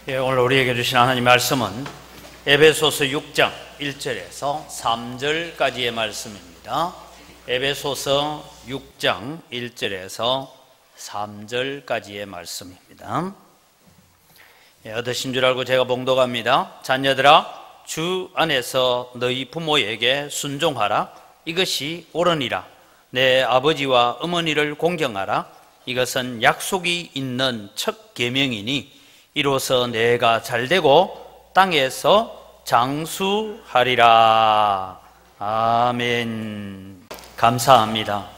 오늘 우리에게 주신 하나님 말씀은 에베소서 6장 1절에서 3절까지의 말씀입니다. 에베소서 6장 1절에서 3절까지의 말씀입니다. 얻으신 줄 알고 제가 봉독합니다. 자녀들아, 주 안에서 너희 부모에게 순종하라. 이것이 옳으니라. 내 아버지와 어머니를 공경하라. 이것은 약속이 있는 첫 계명이니 이로써 내가 잘되고 땅에서 장수하리라. 아멘. 감사합니다.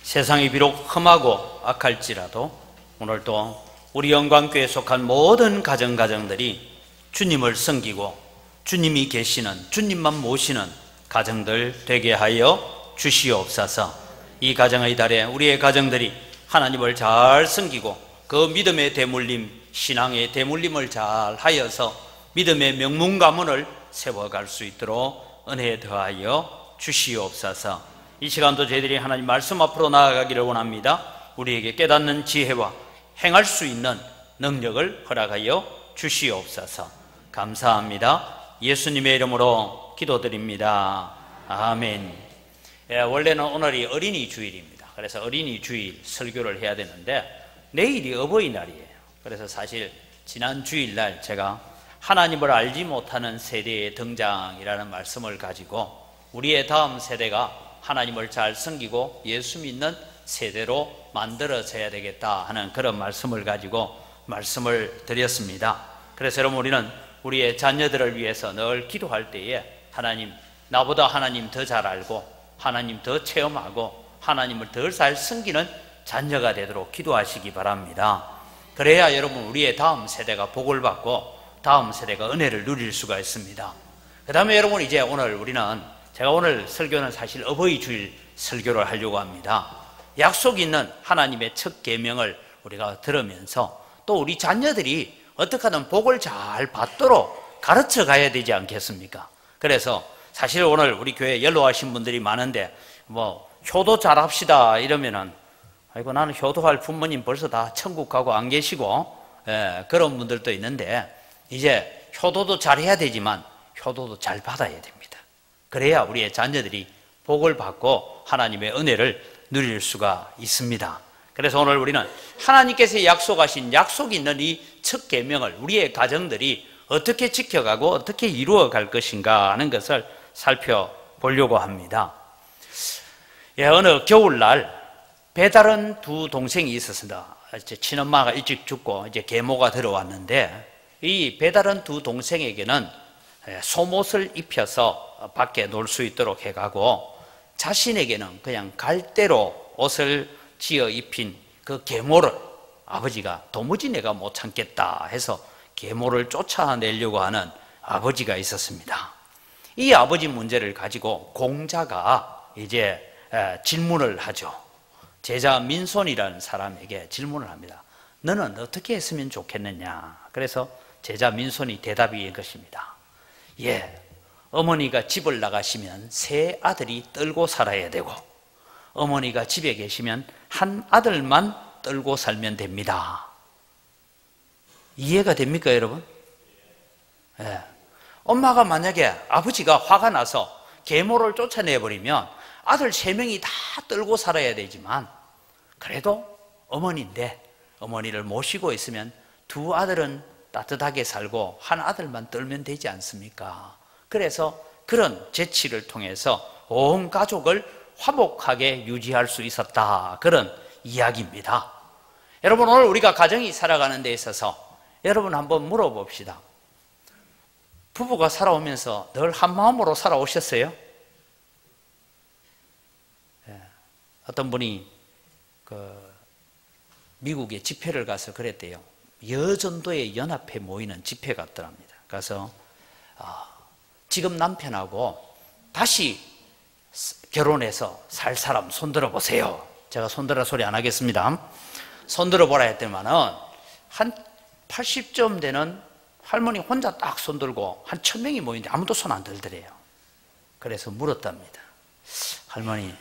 세상이 비록 험하고 악할지라도 오늘도 우리 영광교회에 속한 모든 가정들이 주님을 섬기고 주님이 계시는, 주님만 모시는 가정들 되게 하여 주시옵소서. 이 가정의 달에 우리의 가정들이 하나님을 잘 섬기고 그 믿음의 대물림, 신앙의 대물림을 잘 하여서 믿음의 명문 가문을 세워갈 수 있도록 은혜 더하여 주시옵소서. 이 시간도 저희들이 하나님 말씀 앞으로 나아가기를 원합니다. 우리에게 깨닫는 지혜와 행할 수 있는 능력을 허락하여 주시옵소서. 감사합니다. 예수님의 이름으로 기도드립니다. 아멘. 원래는 오늘이 어린이 주일입니다. 그래서 어린이 주일 설교를 해야 되는데 내일이 어버이날이에요. 그래서 사실 지난 주일날 제가 하나님을 알지 못하는 세대의 등장이라는 말씀을 가지고 우리의 다음 세대가 하나님을 잘 섬기고 예수 믿는 세대로 만들어져야 되겠다 하는 그런 말씀을 가지고 말씀을 드렸습니다. 그래서 여러분, 우리는 우리의 자녀들을 위해서 늘 기도할 때에 하나님, 나보다 하나님 더 잘 알고 하나님 더 체험하고 하나님을 더 잘 섬기는 자녀가 되도록 기도하시기 바랍니다. 그래야 여러분, 우리의 다음 세대가 복을 받고 다음 세대가 은혜를 누릴 수가 있습니다. 그 다음에 여러분, 이제 오늘 제가 오늘 설교는 사실 어버이 주일 설교를 하려고 합니다. 약속 있는 하나님의 첫 계명을 우리가 들으면서 또 우리 자녀들이 어떻게 하든 복을 잘 받도록 가르쳐 가야 되지 않겠습니까? 그래서 사실 오늘 우리 교회에 연로하신 분들이 많은데 효도 잘합시다 이러면은 아이고, 나는 효도할 부모님 벌써 다 천국 가고 안 계시고, 그런 분들도 있는데, 이제 효도도 잘 해야 되지만 효도도 잘 받아야 됩니다. 그래야 우리의 자녀들이 복을 받고 하나님의 은혜를 누릴 수가 있습니다. 그래서 오늘 우리는 하나님께서 약속하신 약속이 있는 이 첫 계명을 우리의 가정들이 어떻게 지켜가고 어떻게 이루어 갈 것인가 하는 것을 살펴보려고 합니다. 어느 겨울날 배다른 두 동생이 있었습니다. 친엄마가 일찍 죽고 이제 계모가 들어왔는데 이 배다른 두 동생에게는 속옷을 입혀서 밖에 놀 수 있도록 해가고 자신에게는 그냥 갈대로 옷을 지어 입힌 그 계모를 아버지가 도무지 내가 못 참겠다 해서 계모를 쫓아내려고 하는 아버지가 있었습니다. 이 아버지 문제를 가지고 공자가 이제 질문을 하죠. 제자 민손이라는 사람에게 질문을 합니다. 너는 어떻게 했으면 좋겠느냐? 그래서 제자 민손이 대답이 이것입니다. 어머니가 집을 나가시면 세 아들이 떨고 살아야 되고 어머니가 집에 계시면 한 아들만 떨고 살면 됩니다. 이해가 됩니까, 여러분? 엄마가 만약에 아버지가 화가 나서 계모를 쫓아내버리면 아들 세 명이 다 떨고 살아야 되지만 그래도 어머니인데 어머니를 모시고 있으면 두 아들은 따뜻하게 살고 한 아들만 떨면 되지 않습니까? 그래서 그런 재치를 통해서 온 가족을 화목하게 유지할 수 있었다, 그런 이야기입니다. 여러분, 오늘 우리가 가정이 살아가는 데 있어서 여러분 한번 물어봅시다. 부부가 살아오면서 늘 한마음으로 살아오셨어요? 어떤 분이 미국에 집회를 가서 그랬대요. 여전도의 연합회 모이는 집회 같더랍니다. 그래서 지금 남편하고 다시 결혼해서 살 사람 손들어 보세요. 제가 손들어 소리 안 하겠습니다. 손들어 보라 했더니만은 한 80점 되는 할머니 혼자 딱 손들고 한 1000명이 모이는데 아무도 손 안 들더래요. 그래서 물었답니다. 할머니,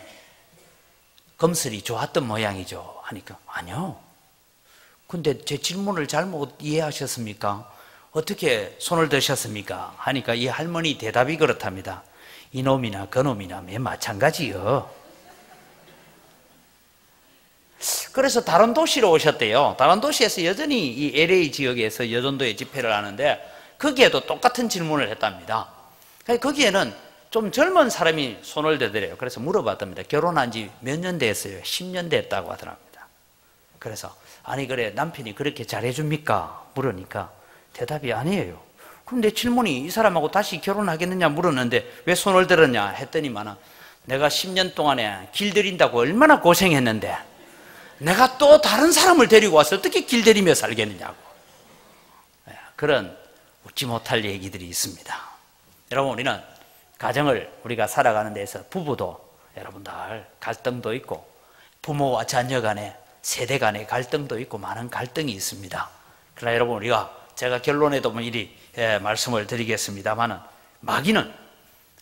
검술이 좋았던 모양이죠? 하니까 아니요. 근데 제 질문을 잘못 이해하셨습니까? 어떻게 손을 드셨습니까? 하니까 이 할머니 대답이 그렇답니다. 이놈이나 그놈이나 매 마찬가지요. 그래서 다른 도시로 오셨대요. 다른 도시에서 여전히 이 LA 지역에서 여전도의 집회를 하는데 거기에도 똑같은 질문을 했답니다. 거기에는 좀 젊은 사람이 손을 대더래요. 그래서 물어봤답니다. 결혼한 지 몇 년 됐어요? 10년 됐다고 하더랍니다. 그래서 아니 그래 남편이 그렇게 잘해줍니까? 물으니까 대답이 아니에요. 그럼 내 질문이 이 사람하고 다시 결혼하겠느냐 물었는데 왜 손을 들었냐 했더니만 내가 10년 동안에 길들인다고 얼마나 고생했는데 내가 또 다른 사람을 데리고 와서 어떻게 길들이며 살겠느냐고. 그런 웃지 못할 얘기들이 있습니다. 여러분 우리는 가정을 우리가 살아가는 데서 부부도 여러분들 갈등도 있고 부모와 자녀 간에 세대 간의 갈등도 있고 많은 갈등이 있습니다. 그러나 여러분 우리가 제가 결론에도 미리 말씀을 드리겠습니다만은 마귀는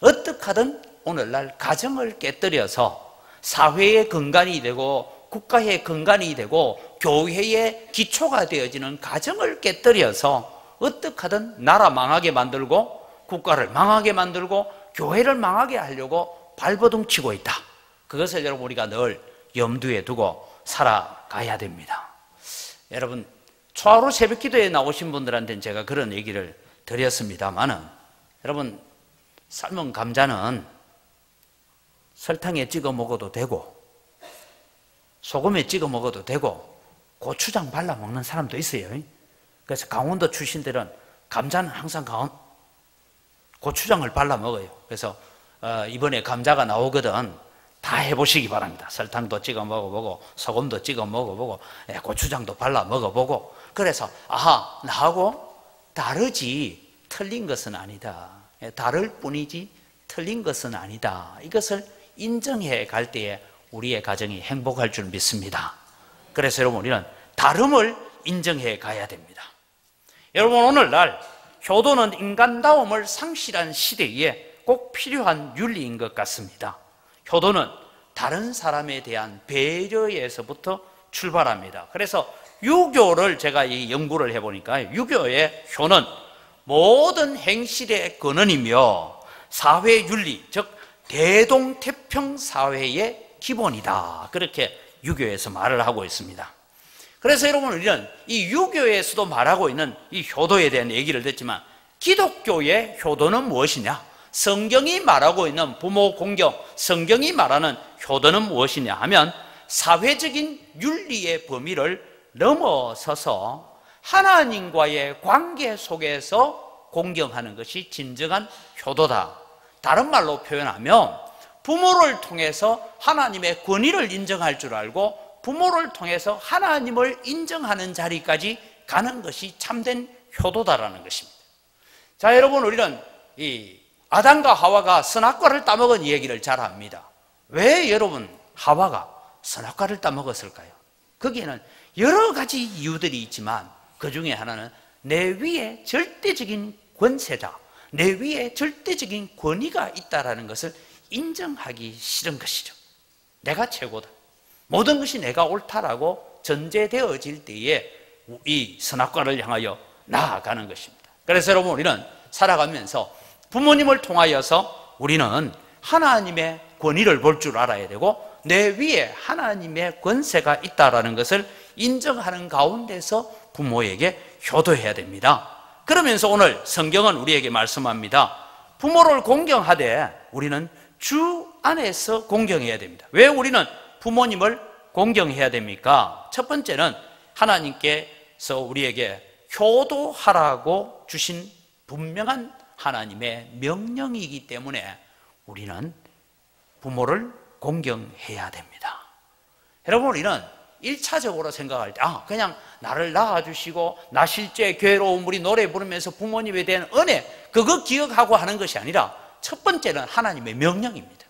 어떻게 하든 오늘날 가정을 깨뜨려서 사회의 근간이 되고 국가의 근간이 되고 교회의 기초가 되어지는 가정을 깨뜨려서 어떻게 하든 나라 망하게 만들고 국가를 망하게 만들고 교회를 망하게 하려고 발버둥 치고 있다. 그것을 여러분 우리가 늘 염두에 두고 살아가야 됩니다. 여러분 초하루 새벽기도에 나오신 분들한테는 제가 그런 얘기를 드렸습니다만은 여러분 삶은 감자는 설탕에 찍어 먹어도 되고 소금에 찍어 먹어도 되고 고추장 발라 먹는 사람도 있어요. 그래서 강원도 출신들은 감자는 항상 고추장을 발라 먹어요. 그래서 이번에 감자가 나오거든 다 해보시기 바랍니다. 설탕도 찍어 먹어보고 소금도 찍어 먹어보고 고추장도 발라 먹어보고 그래서 아하 나하고 다르지 틀린 것은 아니다. 다를 뿐이지 틀린 것은 아니다. 이것을 인정해 갈 때에 우리의 가정이 행복할 줄 믿습니다. 그래서 여러분 우리는 다름을 인정해 가야 됩니다. 여러분 오늘날 효도는 인간다움을 상실한 시대에 꼭 필요한 윤리인 것 같습니다. 효도는 다른 사람에 대한 배려에서부터 출발합니다. 그래서 유교를 제가 이 연구를 해보니까 유교의 효는 모든 행실의 근원이며 사회윤리 즉 대동태평사회의 기본이다. 그렇게 유교에서 말을 하고 있습니다. 그래서 여러분 우리는 이 유교에서도 말하고 있는 이 효도에 대한 얘기를 듣지만 기독교의 효도는 무엇이냐? 성경이 말하고 있는 부모 공경, 성경이 말하는 효도는 무엇이냐 하면 사회적인 윤리의 범위를 넘어서서 하나님과의 관계 속에서 공경하는 것이 진정한 효도다. 다른 말로 표현하면 부모를 통해서 하나님의 권위를 인정할 줄 알고 부모를 통해서 하나님을 인정하는 자리까지 가는 것이 참된 효도다라는 것입니다. 자, 여러분 우리는 이 아담과 하와가 선악과를 따먹은 얘기를 잘 압니다. 왜 여러분 하와가 선악과를 따먹었을까요? 거기에는 여러 가지 이유들이 있지만 그 중에 하나는 내 위에 절대적인 권세자, 내 위에 절대적인 권위가 있다는 것을 인정하기 싫은 것이죠. 내가 최고다. 모든 것이 내가 옳다라고 전제되어질 때에 이 선악과를 향하여 나아가는 것입니다. 그래서 여러분 우리는 살아가면서 부모님을 통하여서 우리는 하나님의 권위를 볼 줄 알아야 되고 내 위에 하나님의 권세가 있다는 것을 인정하는 가운데서 부모에게 효도해야 됩니다. 그러면서 오늘 성경은 우리에게 말씀합니다. 부모를 공경하되 우리는 주 안에서 공경해야 됩니다. 왜 우리는 부모님을 공경해야 됩니까? 첫 번째는 하나님께서 우리에게 효도하라고 주신 분명한 하나님의 명령이기 때문에 우리는 부모를 공경해야 됩니다. 여러분 우리는 1차적으로 생각할 때 그냥 나를 낳아주시고 나 실제 괴로움 우리 노래 부르면서 부모님에 대한 은혜 그거 기억하고 하는 것이 아니라 첫 번째는 하나님의 명령입니다.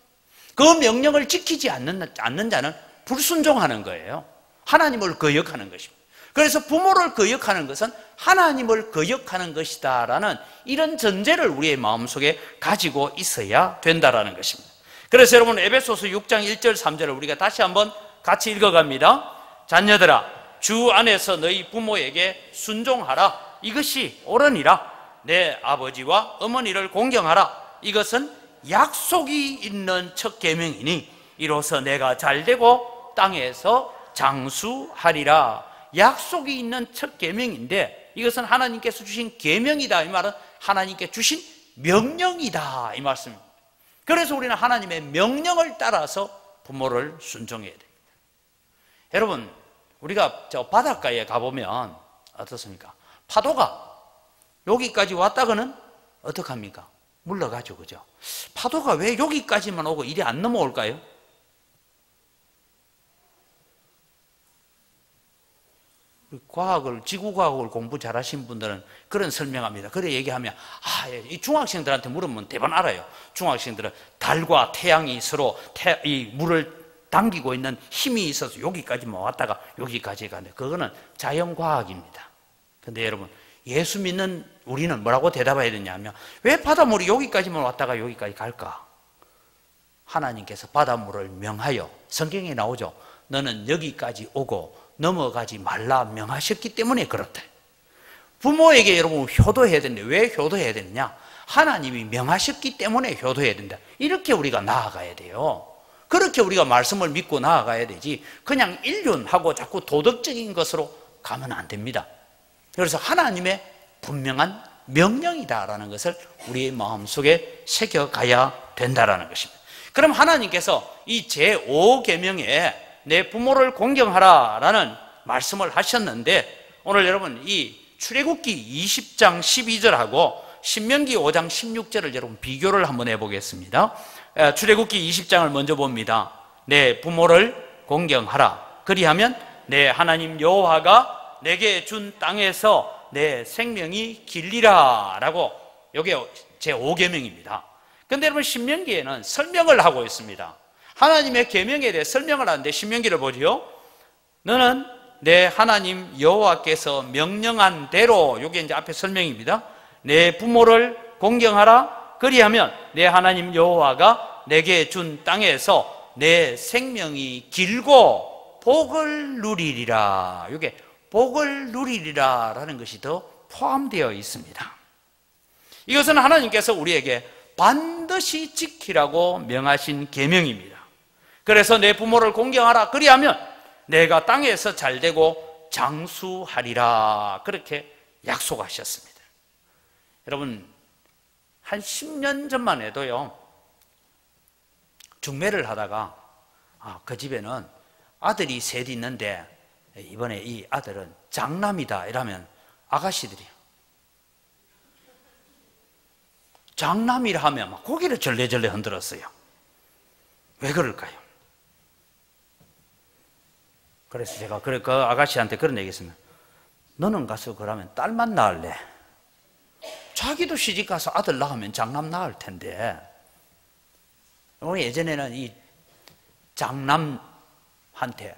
그 명령을 지키지 않는 자는 불순종하는 거예요. 하나님을 거역하는 것입니다. 그래서 부모를 거역하는 것은 하나님을 거역하는 것이다 라는 이런 전제를 우리의 마음속에 가지고 있어야 된다는 것입니다. 그래서 여러분 에베소서 6장 1절 3절을 우리가 다시 한번 같이 읽어갑니다. 자녀들아 주 안에서 너희 부모에게 순종하라. 이것이 옳으니라. 내 아버지와 어머니를 공경하라. 이것은 약속이 있는 첫 계명이니 이로써 내가 잘되고 땅에서 장수하리라. 약속이 있는 첫 계명인데 이것은 하나님께서 주신 계명이다. 이 말은 하나님께 주신 명령이다, 이 말씀입니다. 그래서 우리는 하나님의 명령을 따라서 부모를 순종해야 됩니다. 여러분, 우리가 저 바닷가에 가보면 어떻습니까? 파도가 여기까지 왔다가는 어떡합니까? 물러가죠, 그죠? 파도가 왜 여기까지만 오고 이리 안 넘어올까요? 과학을, 지구과학을 공부 잘하신 분들은 그런 설명합니다. 그래 얘기하면, 이 중학생들한테 물으면 대번 알아요. 중학생들은 달과 태양이 서로 이 물을 당기고 있는 힘이 있어서 여기까지만 왔다가 여기까지 가는데, 그거는 자연과학입니다. 근데 여러분, 예수 믿는 우리는 뭐라고 대답해야 되냐면, 왜 바닷물이 여기까지만 왔다가 여기까지 갈까? 하나님께서 바닷물을 명하여, 성경에 나오죠. 너는 여기까지 오고 넘어가지 말라 명하셨기 때문에 그렇다. 부모에게 여러분 효도해야 되는데 왜 효도해야 되느냐? 하나님이 명하셨기 때문에 효도해야 된다. 이렇게 우리가 나아가야 돼요. 그렇게 우리가 말씀을 믿고 나아가야 되지, 그냥 인륜하고 자꾸 도덕적인 것으로 가면 안 됩니다. 그래서 하나님의 분명한 명령이다라는 것을 우리의 마음속에 새겨가야 된다라는 것입니다. 그럼 하나님께서 이 제5계명에 내 부모를 공경하라라는 말씀을 하셨는데, 오늘 여러분 이 출애굽기 20장 12절하고 신명기 5장 16절을 여러분 비교를 한번 해보겠습니다. 출애굽기 20장을 먼저 봅니다. 내 부모를 공경하라. 그리하면 내 하나님 여호와가 내게 준 땅에서 내 생명이 길리라 라고, 이게 제5계명입니다. 그런데 여러분 신명기에는 설명을 하고 있습니다. 하나님의 계명에 대해 설명을 하는데, 신명기를 보지요. 너는 내 하나님 여호와께서 명령한 대로, 이게 이제 앞에 설명입니다. 내 부모를 공경하라. 그리하면 내 하나님 여호와가 내게 준 땅에서 내 생명이 길고 복을 누리리라. 이게 복을 누리리라 라는 것이 더 포함되어 있습니다. 이것은 하나님께서 우리에게 반드시 지키라고 명하신 계명입니다. 그래서 내 부모를 공경하라. 그리하면 내가 땅에서 잘되고 장수하리라. 그렇게 약속하셨습니다. 여러분, 한 10년 전만 해도요, 중매를 하다가 그 집에는 아들이 셋 있는데 이번에 이 아들은 장남이다 이러면 아가씨들이 장남이라 하면 막 고개를 절레절레 흔들었어요. 왜 그럴까요? 그래서 제가 그 아가씨한테 그런 얘기 했습니다. 너는 가서 그러면 딸만 낳을래? 자기도 시집 가서 아들 낳으면 장남 낳을 텐데. 예전에는 이 장남한테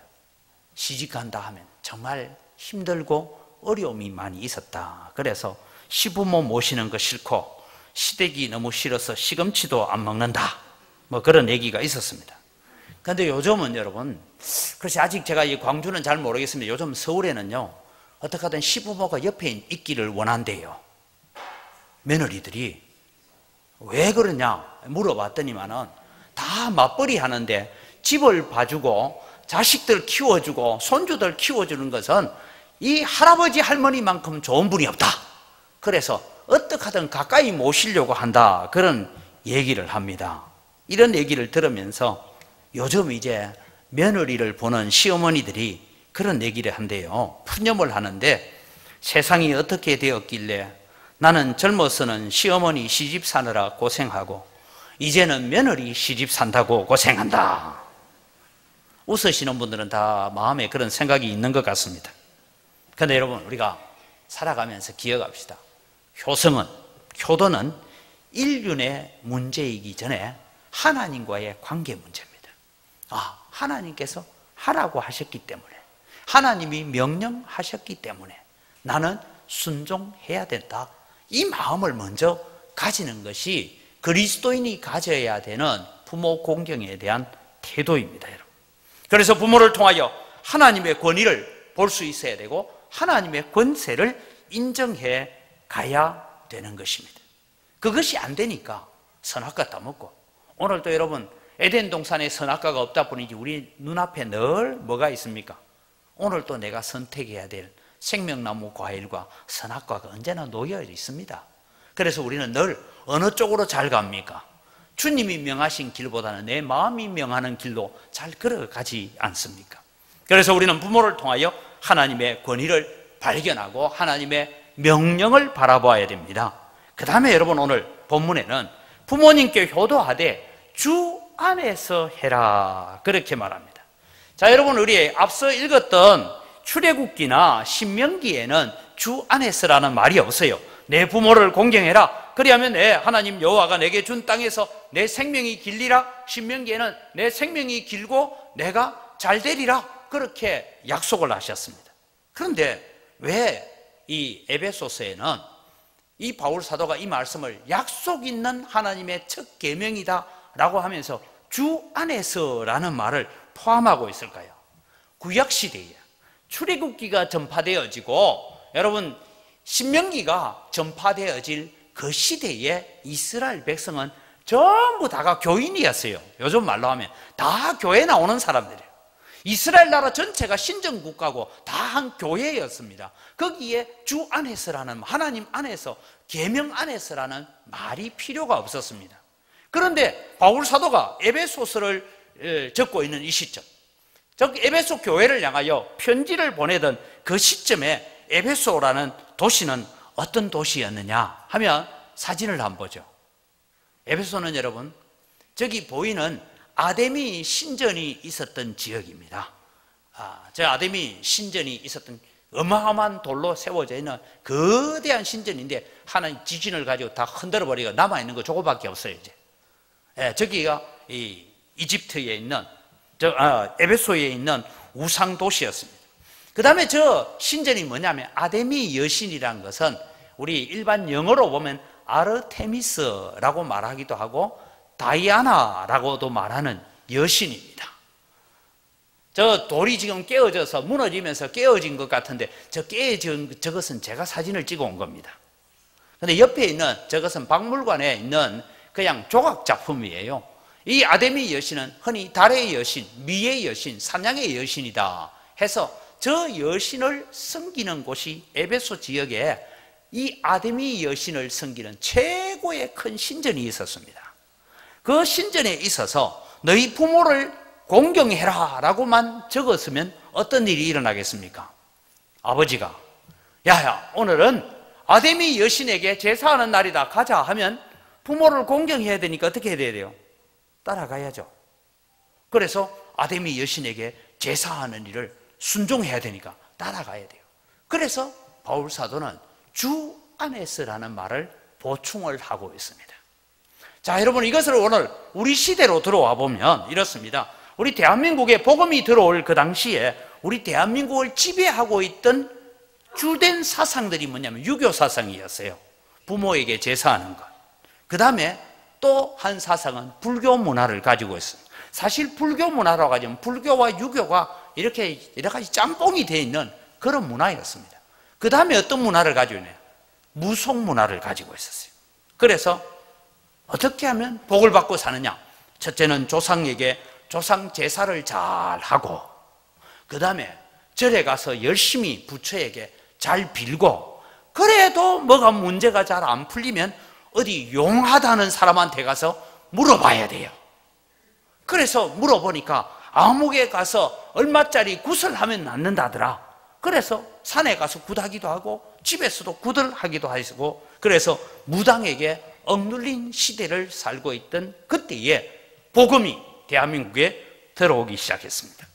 시집간다 하면 정말 힘들고 어려움이 많이 있었다. 그래서 시부모 모시는 거 싫고 시댁이 너무 싫어서 시금치도 안 먹는다, 뭐 그런 얘기가 있었습니다. 그런데 요즘은 여러분, 그래서 아직 제가 이 광주는 잘 모르겠습니다. 요즘 서울에는요, 어떻게 하든 시부모가 옆에 있기를 원한대요. 며느리들이. 왜 그러냐 물어봤더니만은 다 맞벌이 하는데 집을 봐주고 자식들 키워주고 손주들 키워주는 것은 이 할아버지 할머니만큼 좋은 분이 없다. 그래서 어떻게 하든 가까이 모시려고 한다, 그런 얘기를 합니다. 이런 얘기를 들으면서 요즘 이제 며느리를 보는 시어머니들이 그런 얘기를 한대요. 푸념을 하는데, 세상이 어떻게 되었길래 나는 젊어서는 시어머니 시집 사느라 고생하고 이제는 며느리 시집 산다고 고생한다. 웃으시는 분들은 다 마음에 그런 생각이 있는 것 같습니다. 그런데 여러분, 우리가 살아가면서 기억합시다. 효도는 인륜의 문제이기 전에 하나님과의 관계 문제입니다. 하나님께서 하라고 하셨기 때문에, 하나님이 명령하셨기 때문에 나는 순종해야 된다. 이 마음을 먼저 가지는 것이 그리스도인이 가져야 되는 부모 공경에 대한 태도입니다, 여러분. 그래서 부모를 통하여 하나님의 권위를 볼 수 있어야 되고 하나님의 권세를 인정해 가야 되는 것입니다. 그것이 안 되니까 선악과 따먹고, 오늘도 여러분 에덴 동산에 선악과가 없다 보니 우리 눈앞에 늘 뭐가 있습니까? 오늘도 내가 선택해야 될 생명나무 과일과 선악과가 언제나 놓여 있습니다. 그래서 우리는 늘 어느 쪽으로 잘 갑니까? 주님이 명하신 길보다는 내 마음이 명하는 길로 잘 걸어가지 않습니까? 그래서 우리는 부모를 통하여 하나님의 권위를 발견하고 하나님의 명령을 바라봐야 됩니다. 그 다음에 여러분 오늘 본문에는 부모님께 효도하되 주 안에서 해라 그렇게 말합니다. 자, 여러분 우리 앞서 읽었던 출애굽기나 신명기에는 주 안에서라는 말이 없어요. 내 부모를 공경해라. 그리하면 하나님 여호와가 내게 준 땅에서 내 생명이 길리라. 신명기에는 내 생명이 길고 내가 잘 되리라 그렇게 약속을 하셨습니다. 그런데 왜 이 에베소서에는 이 바울 사도가 이 말씀을 약속 있는 하나님의 첫 계명이다 라고 하면서 주 안에서라는 말을 포함하고 있을까요? 구약시대에 출애굽기가 전파되어지고 여러분 신명기가 전파되어질 그 시대에 이스라엘 백성은 전부 다가 교인이었어요. 요즘 말로 하면 다 교회 나오는 사람들이에요. 이스라엘 나라 전체가 신정국가고 다 한 교회였습니다. 거기에 주 안에서라는, 하나님 안에서, 계명 안에서라는 말이 필요가 없었습니다. 그런데 바울 사도가 에베소서를 적고 있는 이 시점, 즉 에베소 교회를 향하여 편지를 보내던 그 시점에 에베소라는 도시는 어떤 도시였느냐 하면 사진을 한번 보죠. 에베소는 여러분 저기 보이는 아데미 신전이 있었던 지역입니다. 저 아데미 신전이 있었던 어마어마한 돌로 세워져 있는 거대한 신전인데 하나님 지진을 가지고 다 흔들어 버리고 남아있는 거 저거밖에 없어요. 이제 저기가 이 이집트에 있는 에베소에 있는 우상 도시였습니다. 그 다음에 저 신전이 뭐냐면 아데미 여신이라는 것은 우리 일반 영어로 보면 아르테미스라고 말하기도 하고 다이아나라고도 말하는 여신입니다. 저 돌이 지금 깨어져서 무너지면서 깨어진 것 같은데 저 깨어진 저것은 제가 사진을 찍어 온 겁니다. 근데 옆에 있는 저것은 박물관에 있는 그냥 조각 작품이에요. 이 아데미 여신은 흔히 달의 여신, 미의 여신, 사냥의 여신이다 해서 저 여신을 섬기는 곳이 에베소 지역에 이 아데미 여신을 섬기는 최고의 큰 신전이 있었습니다. 그 신전에 있어서 너희 부모를 공경해라 라고만 적었으면 어떤 일이 일어나겠습니까? 아버지가 야야 오늘은 아데미 여신에게 제사하는 날이다 가자 하면 부모를 공경해야 되니까 어떻게 해야 돼요? 따라가야죠. 그래서 아데미 여신에게 제사하는 일을 순종해야 되니까 따라가야 돼요. 그래서 바울 사도는 주 안에서라는 말을 보충을 하고 있습니다. 자, 여러분 이것을 오늘 우리 시대로 들어와 보면 이렇습니다. 우리 대한민국에 복음이 들어올 그 당시에 우리 대한민국을 지배하고 있던 주된 사상들이 뭐냐면 유교 사상이었어요. 부모에게 제사하는 것. 그 다음에 또 한 사상은 불교 문화를 가지고 있습니다. 사실 불교 문화라고 하면 불교와 유교가 이렇게 여러 가지 짬뽕이 되어 있는 그런 문화였습니다. 그 다음에 어떤 문화를 가지고 있나요? 무속 문화를 가지고 있었어요. 그래서 어떻게 하면 복을 받고 사느냐? 첫째는 조상에게 조상 제사를 잘 하고, 그 다음에 절에 가서 열심히 부처에게 잘 빌고, 그래도 뭐가 문제가 잘 안 풀리면 어디 용하다는 사람한테 가서 물어봐야 돼요. 그래서 물어보니까 암흑에 가서 얼마짜리 굿을 하면 낫는다더라. 그래서 산에 가서 굿하기도 하고 집에서도 굿을 하기도 하시고, 그래서 무당에게 억눌린 시대를 살고 있던 그때에 복음이 대한민국에 들어오기 시작했습니다.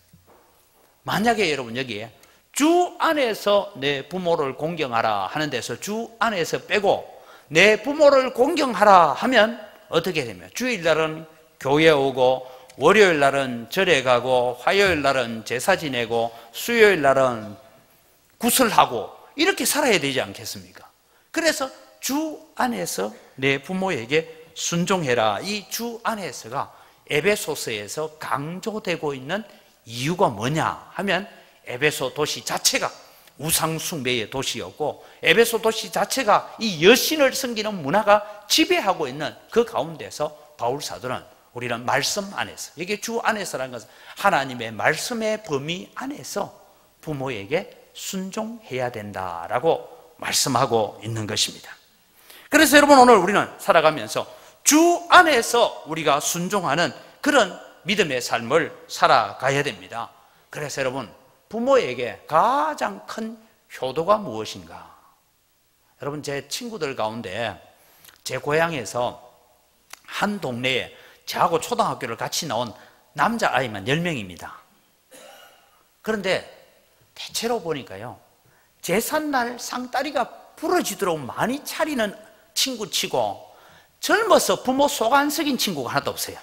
만약에 여러분 여기에 주 안에서 내 부모를 공경하라 하는 데서 주 안에서 빼고 내 부모를 공경하라 하면 어떻게 되면 주일날은 교회 오고 월요일날은 절에 가고 화요일날은 제사 지내고 수요일날은 굿을 하고 이렇게 살아야 되지 않겠습니까? 그래서 주 안에서 내 부모에게 순종해라. 이 주 안에서가 에베소서에서 강조되고 있는 이유가 뭐냐 하면 에베소 도시 자체가 우상 숭배의 도시였고 에베소 도시 자체가 이 여신을 섬기는 문화가 지배하고 있는 그 가운데서 바울 사도는 우리는 말씀 안에서, 이게 주 안에서라는 것은 하나님의 말씀의 범위 안에서 부모에게 순종해야 된다라고 말씀하고 있는 것입니다. 그래서 여러분, 오늘 우리는 살아가면서 주 안에서 우리가 순종하는 그런 믿음의 삶을 살아가야 됩니다. 그래서 여러분, 부모에게 가장 큰 효도가 무엇인가? 여러분, 제 친구들 가운데 제 고향에서 한 동네에 저하고 초등학교를 같이 나온 남자아이만 10명입니다. 그런데 대체로 보니까요, 제삿날 상다리가 부러지도록 많이 차리는 친구 치고 젊어서 부모 속 안 썩인 친구가 하나도 없어요.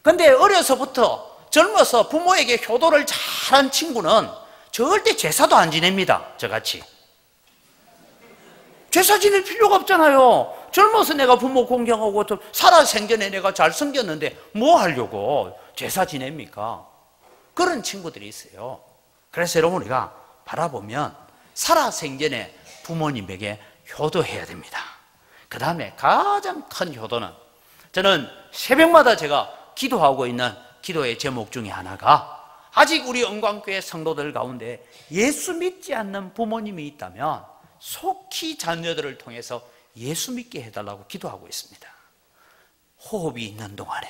그런데 어려서부터 젊어서 부모에게 효도를 잘한 친구는 절대 제사도 안 지냅니다. 저같이 제사 지낼 필요가 없잖아요. 젊어서 내가 부모 공경하고 살아생전에 내가 잘 섬겼는데 뭐 하려고 제사 지냅니까? 그런 친구들이 있어요. 그래서 여러분, 우리가 바라보면 살아생전에 부모님에게 효도해야 됩니다. 그 다음에 가장 큰 효도는, 저는 새벽마다 제가 기도하고 있는 기도의 제목 중에 하나가, 아직 우리 영광교회 성도들 가운데 예수 믿지 않는 부모님이 있다면 속히 자녀들을 통해서 예수 믿게 해달라고 기도하고 있습니다. 호흡이 있는 동안에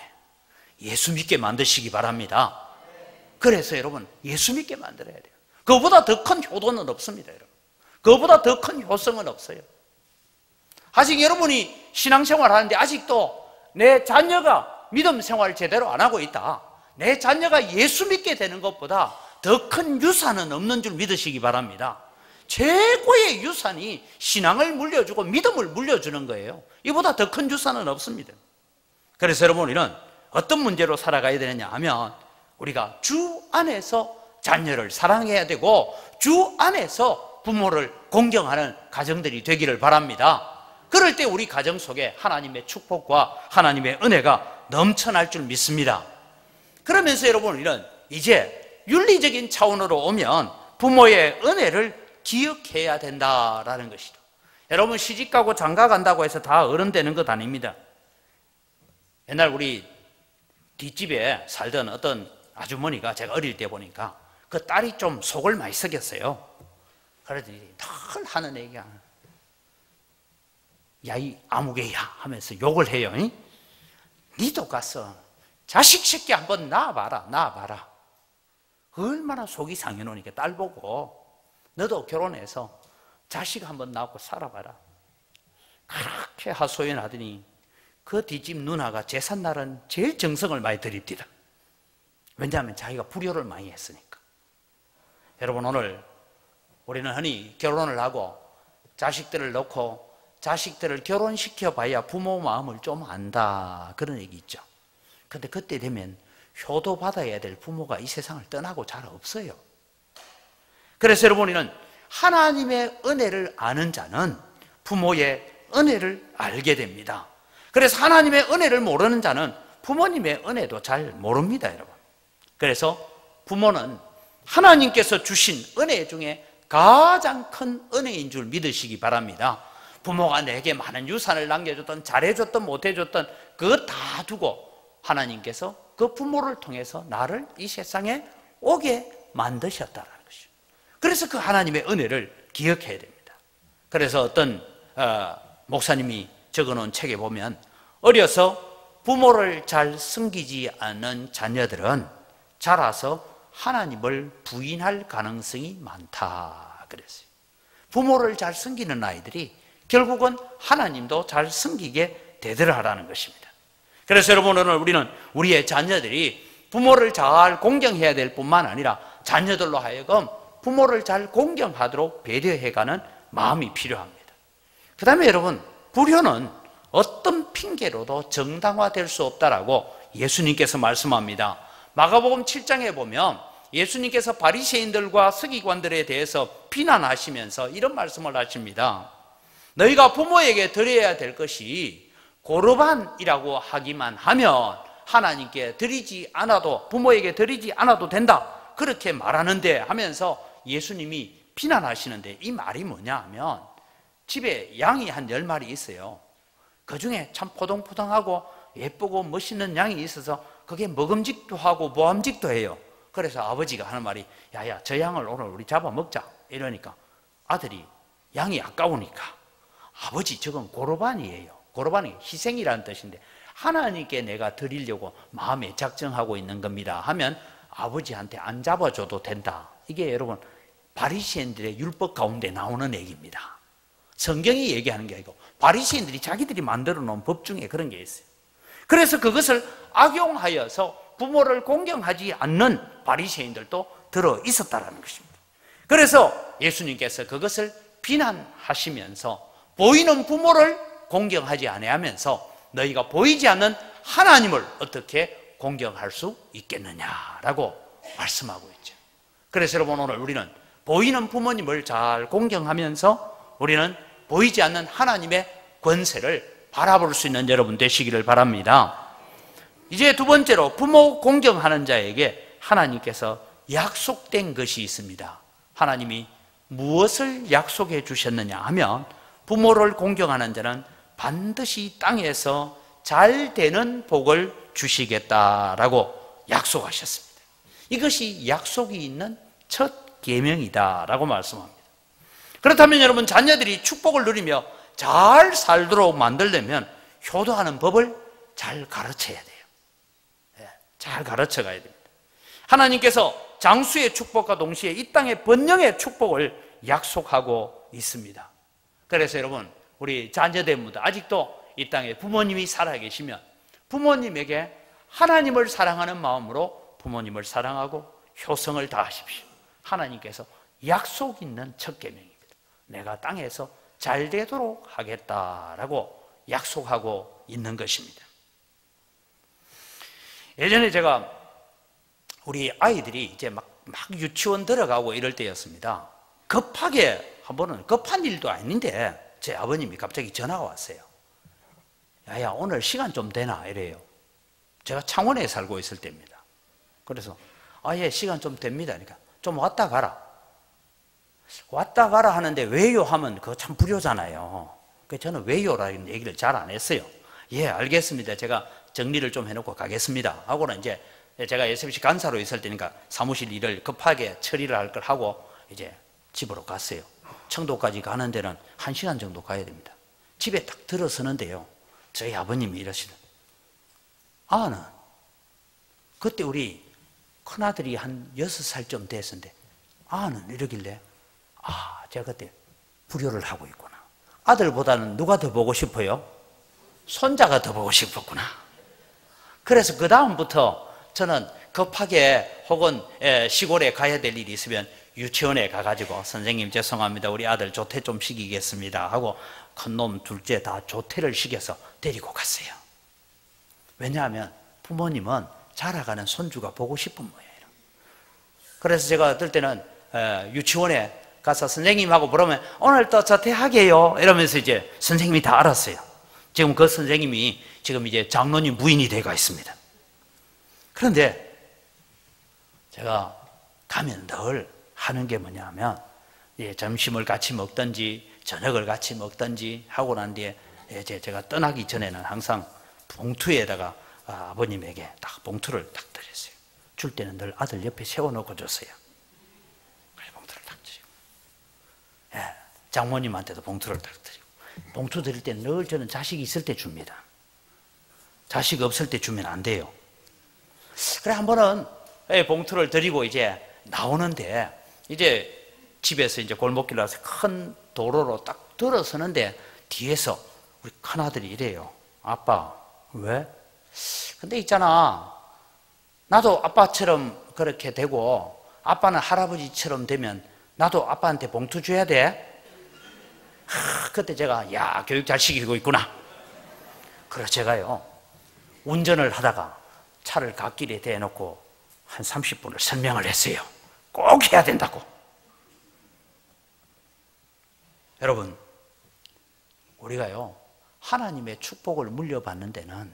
예수 믿게 만드시기 바랍니다. 그래서 여러분, 예수 믿게 만들어야 돼요. 그거보다 더 큰 효도는 없습니다. 여러분, 그거보다 더 큰 효성은 없어요. 아직 여러분이 신앙생활 하는데 아직도 내 자녀가 믿음 생활 제대로 안 하고 있다, 내 자녀가 예수 믿게 되는 것보다 더 큰 유산은 없는 줄 믿으시기 바랍니다. 최고의 유산이 신앙을 물려주고 믿음을 물려주는 거예요. 이보다 더 큰 유산은 없습니다. 그래서 여러분, 우리는 어떤 문제로 살아가야 되느냐 하면, 우리가 주 안에서 자녀를 사랑해야 되고 주 안에서 부모를 공경하는 가정들이 되기를 바랍니다. 그럴 때 우리 가정 속에 하나님의 축복과 하나님의 은혜가 넘쳐날 줄 믿습니다. 그러면서 여러분, 우리는 이제 윤리적인 차원으로 오면 부모의 은혜를 기억해야 된다라는 것이죠. 여러분, 시집가고 장가간다고 해서 다 어른 되는 것 아닙니다. 옛날 우리 뒷집에 살던 어떤 아주머니가, 제가 어릴 때 보니까 그 딸이 좀 속을 많이 썩였어요. 그러더니 늘 하는 얘기가, 야, 이 아무개야 하면서 욕을 해요. 니도 가서 자식 새끼 한번 낳아봐라. 얼마나 속이 상해놓으니까 딸 보고 너도 결혼해서 자식 한번 낳고 살아봐라. 그렇게 하소연하더니 그 뒷집 누나가 제삿날은 제일 정성을 많이 들입니다. 왜냐하면 자기가 불효를 많이 했으니까. 여러분, 오늘 우리는 흔히 결혼을 하고 자식들을 놓고 자식들을 결혼시켜 봐야 부모 마음을 좀 안다, 그런 얘기 있죠. 근데 그때 되면 효도받아야 될 부모가 이 세상을 떠나고 잘 없어요. 그래서 여러분, 우리는 하나님의 은혜를 아는 자는 부모의 은혜를 알게 됩니다. 그래서 하나님의 은혜를 모르는 자는 부모님의 은혜도 잘 모릅니다, 여러분. 그래서 부모는 하나님께서 주신 은혜 중에 가장 큰 은혜인 줄 믿으시기 바랍니다. 부모가 내게 많은 유산을 남겨줬던, 잘해줬던, 못해줬던 그거 다 두고 하나님께서 그 부모를 통해서 나를 이 세상에 오게 만드셨다라는 것이죠. 그래서 그 하나님의 은혜를 기억해야 됩니다. 그래서 어떤 목사님이 적어놓은 책에 보면, 어려서 부모를 잘 섬기지 않는 자녀들은 자라서 하나님을 부인할 가능성이 많다 그랬어요. 부모를 잘 섬기는 아이들이 결국은 하나님도 잘 섬기게 되더라라는 것입니다. 그래서 여러분, 오늘 우리는 우리의 자녀들이 부모를 잘 공경해야 될 뿐만 아니라 자녀들로 하여금 부모를 잘 공경하도록 배려해가는 마음이 필요합니다. 그 다음에 여러분, 불효는 어떤 핑계로도 정당화될 수 없다라고 예수님께서 말씀합니다. 마가복음 7장에 보면 예수님께서 바리새인들과 서기관들에 대해서 비난하시면서 이런 말씀을 하십니다. 너희가 부모에게 드려야 될 것이 고르반이라고 하기만 하면 하나님께 드리지 않아도, 부모에게 드리지 않아도 된다, 그렇게 말하는데 하면서 예수님이 비난하시는데 이 말이 뭐냐 하면 집에 양이 한 10마리 있어요. 그 중에 참 포동포동하고 예쁘고 멋있는 양이 있어서 그게 먹음직도 하고 모함직도 해요. 그래서 아버지가 하는 말이 야야 저 양을 오늘 우리 잡아먹자 이러니까 아들이 양이 아까우니까 아버지 저건 고르반이에요. 고르반이 희생이라는 뜻인데 하나님께 내가 드리려고 마음에 작정하고 있는 겁니다 하면 아버지한테 안 잡아줘도 된다. 이게 여러분 바리새인들의 율법 가운데 나오는 얘기입니다. 성경이 얘기하는 게 아니고 바리새인들이 자기들이 만들어 놓은 법 중에 그런 게 있어요. 그래서 그것을 악용하여서 부모를 공경하지 않는 바리새인들도 들어 있었다는 것입니다. 그래서 예수님께서 그것을 비난하시면서 보이는 부모를 공경하지 아니하면서 너희가 보이지 않는 하나님을 어떻게 공경할 수 있겠느냐라고 말씀하고 있죠. 그래서 여러분 오늘 우리는 보이는 부모님을 잘 공경하면서 우리는 보이지 않는 하나님의 권세를 바라볼 수 있는 여러분 되시기를 바랍니다. 이제 두 번째로 부모 공경하는 자에게 하나님께서 약속된 것이 있습니다. 하나님이 무엇을 약속해 주셨느냐 하면 부모를 공경하는 자는 반드시 땅에서 잘 되는 복을 주시겠다라고 약속하셨습니다. 이것이 약속이 있는 첫 계명이다라고 말씀합니다. 그렇다면 여러분 자녀들이 축복을 누리며 잘 살도록 만들려면 효도하는 법을 잘 가르쳐야 돼요. 잘 가르쳐 가야 됩니다. 하나님께서 장수의 축복과 동시에 이 땅의 번영의 축복을 약속하고 있습니다. 그래서 여러분 우리 자녀들도 아직도 이 땅에 부모님이 살아계시면 부모님에게 하나님을 사랑하는 마음으로 부모님을 사랑하고 효성을 다하십시오. 하나님께서 약속 있는 첫 계명입니다. 내가 땅에서 잘 되도록 하겠다라고 약속하고 있는 것입니다. 예전에 제가 우리 아이들이 이제 막 유치원 들어가고 이럴 때였습니다. 급하게 한 번은 급한 일도 아닌데 제 아버님이 갑자기 전화가 왔어요. 야야 오늘 시간 좀 되나 이래요. 제가 창원에 살고 있을 때입니다. 그래서 예 시간 좀 됩니다. 그러니까 좀 왔다 가라. 왔다 가라 하는데 왜요 하면 그거 참 불효잖아요. 그래서 저는 왜요라는 얘기를 잘 안 했어요. 예 알겠습니다. 제가 정리를 좀 해놓고 가겠습니다 하고는 이제 제가 SBC 간사로 있을 때니까 사무실 일을 급하게 처리를 할 걸 하고 이제 집으로 갔어요. 청도까지 가는 데는 1시간 정도 가야 됩니다. 집에 딱 들어서는데요 저희 아버님이 이러시는 아는 그때 우리 큰아들이 한 6살쯤 됐었는데 아는 이러길래 제가 그때 불효를 하고 있구나. 아들보다는 누가 더 보고 싶어요? 손자가 더 보고 싶었구나. 그래서 그 다음부터 저는 급하게 혹은 시골에 가야 될 일이 있으면 유치원에 가가지고 선생님 죄송합니다. 우리 아들 조퇴 좀 시키겠습니다 하고 큰놈 둘째 다 조퇴를 시켜서 데리고 갔어요. 왜냐하면 부모님은 자라가는 손주가 보고 싶은 모양이에요. 그래서 제가 어떨 때는 유치원에 가서 선생님하고 부르면 오늘 또 조퇴하게요 이러면서 이제 선생님이 다 알았어요. 지금 그 선생님이 지금 이제 장로님 부인이 돼가 있습니다. 그런데 제가 가면 늘 하는 게 뭐냐면 점심을 같이 먹든지 저녁을 같이 먹든지 하고 난 뒤에 제가 떠나기 전에는 항상 봉투에다가 아버님에게 딱 봉투를 딱 드렸어요. 줄 때는 늘 아들 옆에 세워놓고 줬어요. 그래서 봉투를 딱 드리고 장모님한테도 봉투를 딱 드리고 봉투 드릴 때는 늘 저는 자식이 있을 때 줍니다. 자식 없을 때 주면 안 돼요. 그래 한 번은 봉투를 드리고 이제 나오는데 이제 집에서 이제 골목길로 와서 큰 도로로 딱 들어서는데 뒤에서 우리 큰아들이 이래요. 아빠 왜? 근데 있잖아 나도 아빠처럼 그렇게 되고 아빠는 할아버지처럼 되면 나도 아빠한테 봉투 줘야 돼? 그때 제가 야 교육 잘 시키고 있구나. 그래서 제가요 운전을 하다가 차를 갓길에 대놓고 한 30분을 설명을 했어요. 꼭 해야 된다고. 여러분 우리가요 하나님의 축복을 물려받는 데는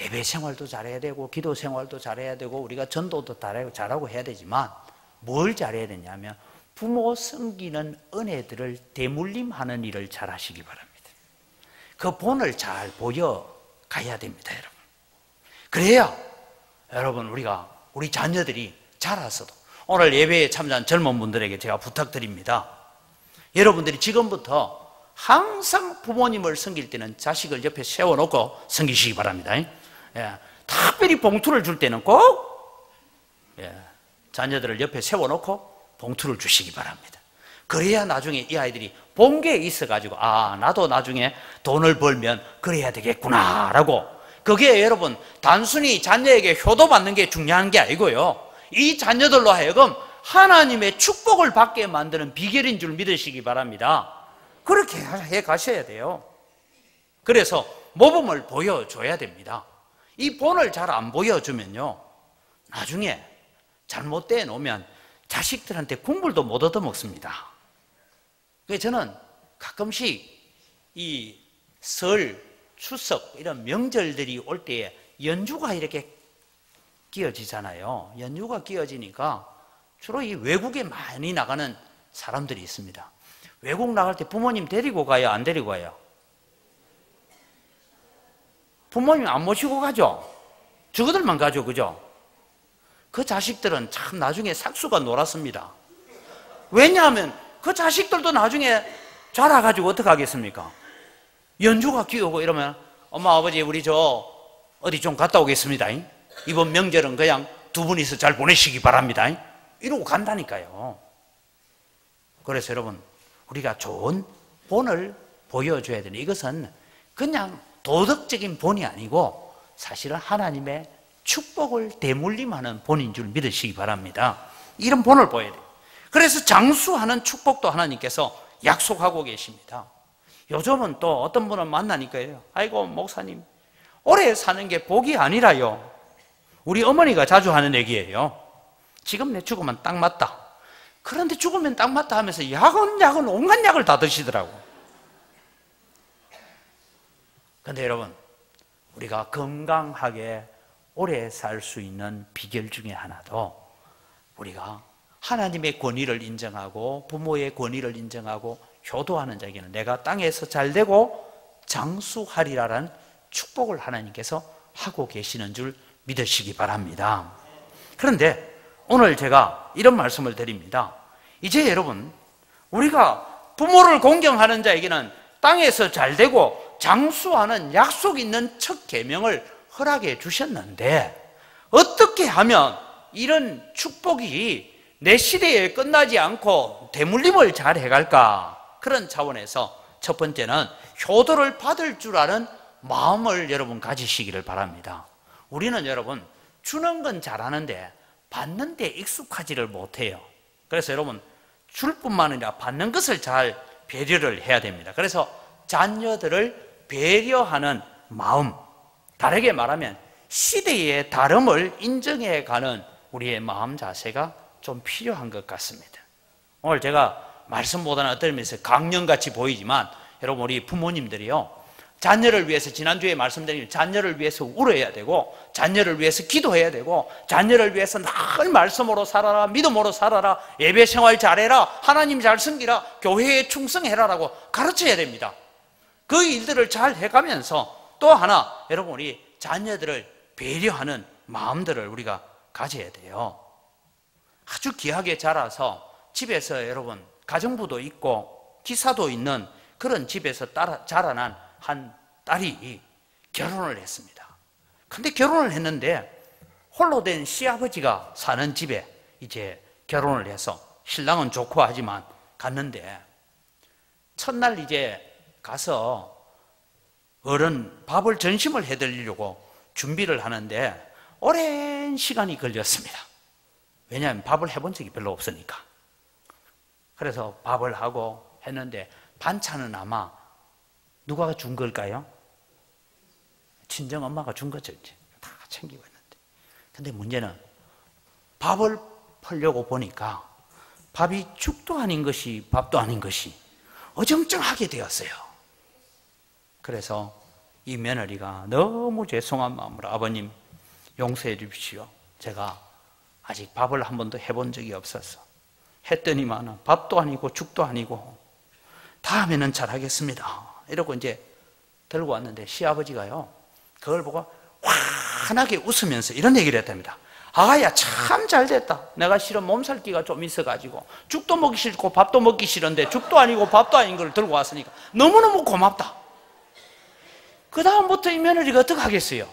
예배 생활도 잘해야 되고 기도 생활도 잘해야 되고 우리가 전도도 잘하고 해야 되지만 뭘 잘해야 되냐면 부모 섬기는 은혜들을 대물림하는 일을 잘 하시기 바랍니다. 그 본을 잘 보여가야 됩니다, 여러분. 그래야 여러분 우리 자녀들이 자라서도, 오늘 예배에 참여한 젊은 분들에게 제가 부탁드립니다. 여러분들이 지금부터 항상 부모님을 섬길 때는 자식을 옆에 세워놓고 섬기시기 바랍니다. 예, 특별히 봉투를 줄 때는 꼭 자녀들을 옆에 세워놓고 봉투를 주시기 바랍니다. 그래야 나중에 이 아이들이 본 게 있어가지고 나도 나중에 돈을 벌면 그래야 되겠구나 라고. 그게 여러분 단순히 자녀에게 효도받는 게 중요한 게 아니고요, 이 자녀들로 하여금 하나님의 축복을 받게 만드는 비결인 줄 믿으시기 바랍니다. 그렇게 해 가셔야 돼요. 그래서 모범을 보여줘야 됩니다. 이 본을 잘 안 보여주면요, 나중에 잘못돼 놓으면 자식들한테 국물도 못 얻어먹습니다. 그래서 저는 가끔씩 이 설, 추석 이런 명절들이 올 때에 연주가 이렇게 끼어지잖아요. 연주가 끼어지니까 주로 이 외국에 많이 나가는 사람들이 있습니다. 외국 나갈 때 부모님 데리고 가요, 안 데리고 가요? 부모님 안 모시고 가죠? 저거들만 가죠, 그죠? 그 자식들은 참 나중에 삭수가 놀았습니다. 왜냐하면 그 자식들도 나중에 자라가지고 어떻게 하겠습니까? 연주가 끼우고 이러면 엄마 아버지 우리 저 어디 좀 갔다 오겠습니다. 이번 명절은 그냥 두 분이서 잘 보내시기 바랍니다. 이러고 간다니까요. 그래서 여러분, 우리가 좋은 본을 보여줘야 되는, 이것은 그냥 도덕적인 본이 아니고 사실은 하나님의 축복을 대물림하는 본인 줄 믿으시기 바랍니다. 이런 본을 보여야 돼요. 그래서 장수하는 축복도 하나님께서 약속하고 계십니다. 요즘은 또 어떤 분을 만나니까요, 아이고 목사님 오래 사는 게 복이 아니라요. 우리 어머니가 자주 하는 얘기예요. 지금 내 죽으면 딱 맞다. 그런데 죽으면 딱 맞다 하면서 약은 온갖 약을 다 드시더라고. 그런데 여러분, 우리가 건강하게 오래 살 수 있는 비결 중에 하나도 우리가 하나님의 권위를 인정하고 부모의 권위를 인정하고 효도하는 자에게는 내가 땅에서 잘되고 장수하리라는 축복을 하나님께서 하고 계시는 줄 믿으시기 바랍니다. 그런데 오늘 제가 이런 말씀을 드립니다. 이제 여러분, 우리가 부모를 공경하는 자에게는 땅에서 잘되고 장수하는 약속 있는 첫 계명을 허락해 주셨는데, 어떻게 하면 이런 축복이 내 시대에 끝나지 않고 대물림을 잘 해갈까? 그런 차원에서 첫 번째는 효도를 받을 줄 아는 마음을 여러분 가지시기를 바랍니다. 우리는 여러분 주는 건 잘하는데 받는 데 익숙하지를 못해요. 그래서 여러분 줄 뿐만 아니라 받는 것을 잘 배려를 해야 됩니다. 그래서 자녀들을 배려하는 마음, 다르게 말하면 시대의 다름을 인정해가는 우리의 마음 자세가 좀 필요한 것 같습니다. 오늘 제가 말씀보다는 어떤 의미에서 강령같이 보이지만 여러분, 우리 부모님들이요, 자녀를 위해서, 지난주에 말씀드린 자녀를 위해서 울어야 되고 자녀를 위해서 기도해야 되고 자녀를 위해서 늘 말씀으로 살아라, 믿음으로 살아라, 예배 생활 잘해라, 하나님 잘 섬기라, 교회에 충성해라라고 가르쳐야 됩니다. 그 일들을 잘 해가면서 또 하나, 여러분, 우리 자녀들을 배려하는 마음들을 우리가 가져야 돼요. 아주 귀하게 자라서 집에서 여러분 가정부도 있고 기사도 있는 그런 집에서 자라난 한 딸이 결혼을 했습니다. 근데 결혼을 했는데 홀로 된 시아버지가 사는 집에 이제 결혼을 해서 신랑은 좋고 하지만 갔는데, 첫날 이제 가서 어른 밥을 전심을 해드리려고 준비를 하는데 오랜 시간이 걸렸습니다. 왜냐하면 밥을 해본 적이 별로 없으니까. 그래서 밥을 하고 했는데 반찬은 아마 누가 준 걸까요? 친정 엄마가 준 거죠. 이제 다 챙기고 있는데. 근데 문제는 밥을 펴려고 보니까 밥이 죽도 아닌 것이 밥도 아닌 것이 어정쩡하게 되었어요. 그래서 이 며느리가 너무 죄송한 마음으로, 아버님 용서해 주십시오. 제가 아직 밥을 한 번도 해본 적이 없어서 했더니만 밥도 아니고 죽도 아니고 다음에는 잘하겠습니다 이러고 이제 들고 왔는데 시아버지가요 그걸 보고 환하게 웃으면서 이런 얘기를 했답니다. 아야 참 잘됐다. 내가 실은 몸살기가 좀 있어가지고 죽도 먹기 싫고 밥도 먹기 싫은데 죽도 아니고 밥도 아닌 걸 들고 왔으니까 너무너무 고맙다. 그 다음부터 이 며느리가 어떻게 하겠어요?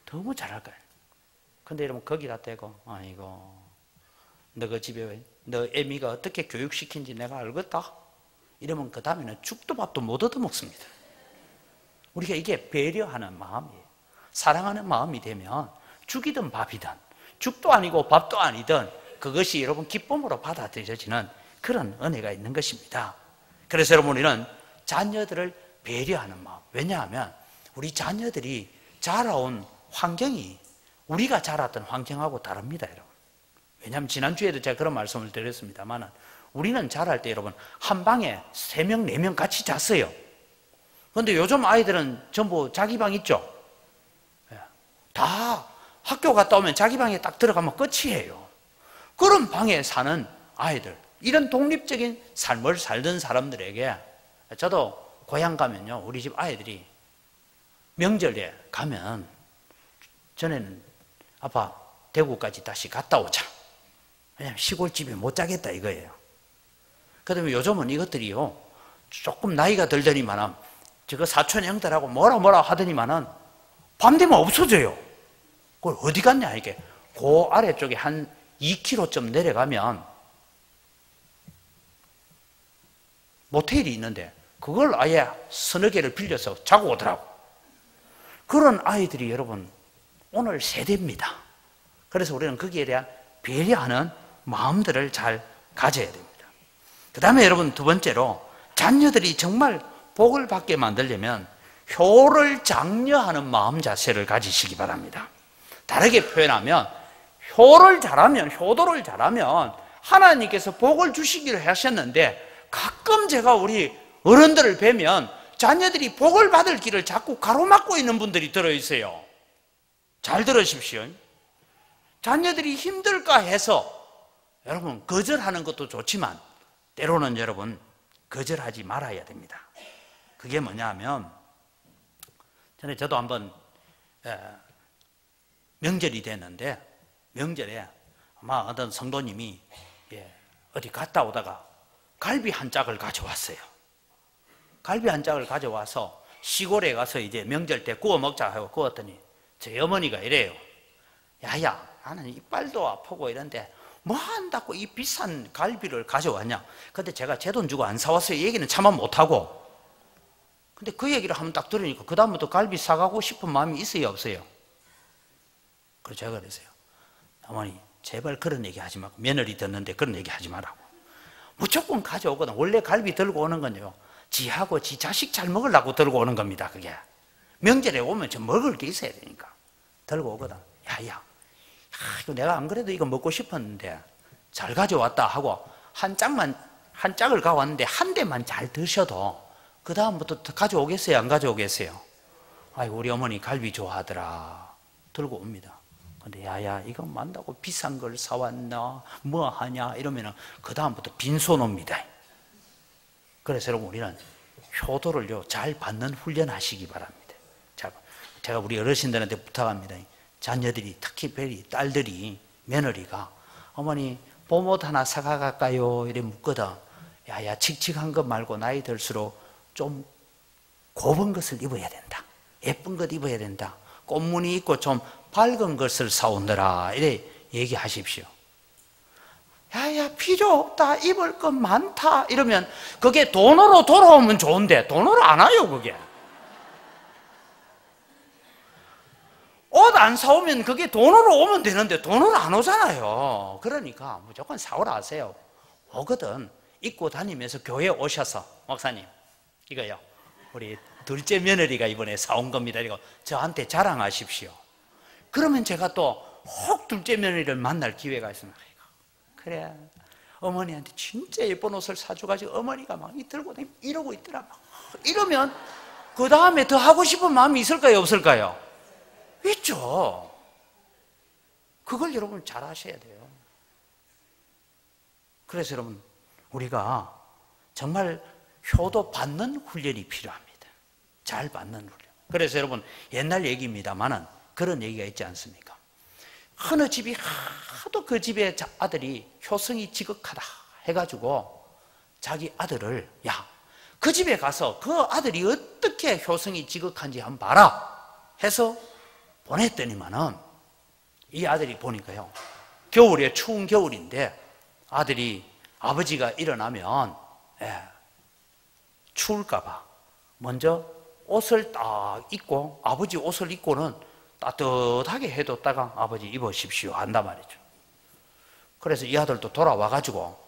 너무 잘할 거예요. 근데 여러분 거기다 대고 아이고 너 그 집에 너 애미가 어떻게 교육시킨지 내가 알겠다 이러면 그 다음에는 죽도 밥도 못 얻어먹습니다. 우리가 이게 배려하는 마음이에요. 사랑하는 마음이 되면 죽이든 밥이든 죽도 아니고 밥도 아니든 그것이 여러분 기쁨으로 받아들여지는 그런 은혜가 있는 것입니다. 그래서 여러분 우리는 자녀들을 배려하는 마음, 왜냐하면 우리 자녀들이 자라온 환경이 우리가 자랐던 환경하고 다릅니다 여러분. 왜냐하면 지난주에도 제가 그런 말씀을 드렸습니다만 우리는 자랄 때 여러분 한 방에 3명 4명 같이 잤어요. 그런데 요즘 아이들은 전부 자기 방 있죠. 다 학교 갔다 오면 자기 방에 딱 들어가면 끝이에요. 그런 방에 사는 아이들, 이런 독립적인 삶을 살던 사람들에게 저도 고향 가면요 우리 집 아이들이 명절에 가면 전에는 아빠 대구까지 다시 갔다 오자. 왜냐하면 시골집에 못 자겠다 이거예요. 그다음에 요즘은 이것들이요 조금 나이가 들더니만은 저거 사촌 형들하고 뭐라 하더니만은 밤 되면 없어져요. 그걸 어디 갔냐 이게. 그 아래쪽에 한 2km쯤 내려가면 모텔이 있는데 그걸 아예 서너 개를 빌려서 자고 오더라고. 그런 아이들이 여러분 오늘 세대입니다. 그래서 우리는 거기에 대한 배려하는 마음들을 잘 가져야 됩니다. 그 다음에 여러분 두 번째로 자녀들이 정말 복을 받게 만들려면 효를 장려하는 마음 자세를 가지시기 바랍니다. 다르게 표현하면 효도를 잘하면 하나님께서 복을 주시기를 하셨는데 가끔 제가 우리 어른들을 뵈면 자녀들이 복을 받을 길을 자꾸 가로막고 있는 분들이 들어있어요. 잘 들으십시오. 자녀들이 힘들까 해서 여러분 거절하는 것도 좋지만 때로는 여러분 거절하지 말아야 됩니다. 그게 뭐냐 하면 전에 저도 한번 명절이 됐는데 명절에 아마 어떤 성도님이 어디 갔다 오다가 갈비 한 짝을 가져왔어요. 갈비 한 짝을 가져와서 시골에 가서 이제 명절 때 구워 먹자 하고 구웠더니 저희 어머니가 이래요. 야야 나는 이빨도 아프고 이런데 뭐 한다고 이 비싼 갈비를 가져왔냐. 근데 제가 제 돈 주고 안 사왔어요. 이 얘기는 차마 못하고. 근데 그 얘기를 한번 딱 들으니까 그 다음부터 갈비 사가고 싶은 마음이 있어요 없어요? 그래서 제가 그랬어요. 어머니 제발 그런 얘기 하지 말고, 며느리 듣는데 그런 얘기 하지 말라고. 무조건 가져오거든. 원래 갈비 들고 오는 건요 지하고 지 자식 잘 먹으려고 들고 오는 겁니다. 그게 명절에 오면 좀 먹을 게 있어야 되니까 들고 오거든. 야야 이거 내가 안 그래도 이거 먹고 싶었는데 잘 가져왔다 하고 한 짝을 가왔는데 한 대만 잘 드셔도 그 다음부터 가져오겠어요 안 가져오겠어요? 아이고 우리 어머니 갈비 좋아하더라. 들고 옵니다. 근데 야야 이거 만다고 비싼 걸 사왔나 뭐 하냐 이러면은 그 다음부터 빈손 옵니다. 그래서 여러분 우리는 효도를요 잘 받는 훈련하시기 바랍니다. 제가 우리 어르신들한테 부탁합니다. 자녀들이 특히 딸들이 며느리가 어머니 봄옷 하나 사가 갈까요? 이래 묻거든. 야야 칙칙한 것 말고 나이 들수록 좀 곱은 것을 입어야 된다. 예쁜 것 입어야 된다. 꽃무늬 있고 좀 밝은 것을 사오느라 이래 얘기하십시오. 야야 필요 없다 입을 것 많다 이러면 그게 돈으로 돌아오면 좋은데 돈으로 안 와요. 그게 옷 안 사오면 그게 돈으로 오면 되는데 돈으로 안 오잖아요. 그러니까 무조건 사오라 하세요. 오거든. 입고 다니면서 교회 오셔서 목사님 이거요 우리 둘째 며느리가 이번에 사온 겁니다. 이거 저한테 자랑하십시오. 그러면 제가 또 혹 둘째 며느리를 만날 기회가 있으면 그래 어머니한테 진짜 예쁜 옷을 사줘가지고 어머니가 막 들고 이러고 있더라. 이러면 그 다음에 더 하고 싶은 마음이 있을까요 없을까요? 있죠. 그걸 여러분 잘 하셔야 돼요. 그래서 여러분, 우리가 정말 효도 받는 훈련이 필요합니다. 잘 받는 훈련. 그래서 여러분, 옛날 얘기입니다만은 그런 얘기가 있지 않습니까? 어느 집이 하도 그 집의 아들이 효성이 지극하다 해가지고 자기 아들을, 야, 그 집에 가서 그 아들이 어떻게 효성이 지극한지 한번 봐라 해서 보냈더니만은 이 아들이 보니까요, 겨울에 추운 겨울인데 아들이 아버지가 일어나면 추울까봐 먼저 옷을 딱 입고, 아버지 옷을 입고는 따뜻하게 해뒀다가 아버지 입으십시오 한단 말이죠. 그래서 이 아들도 돌아와가지고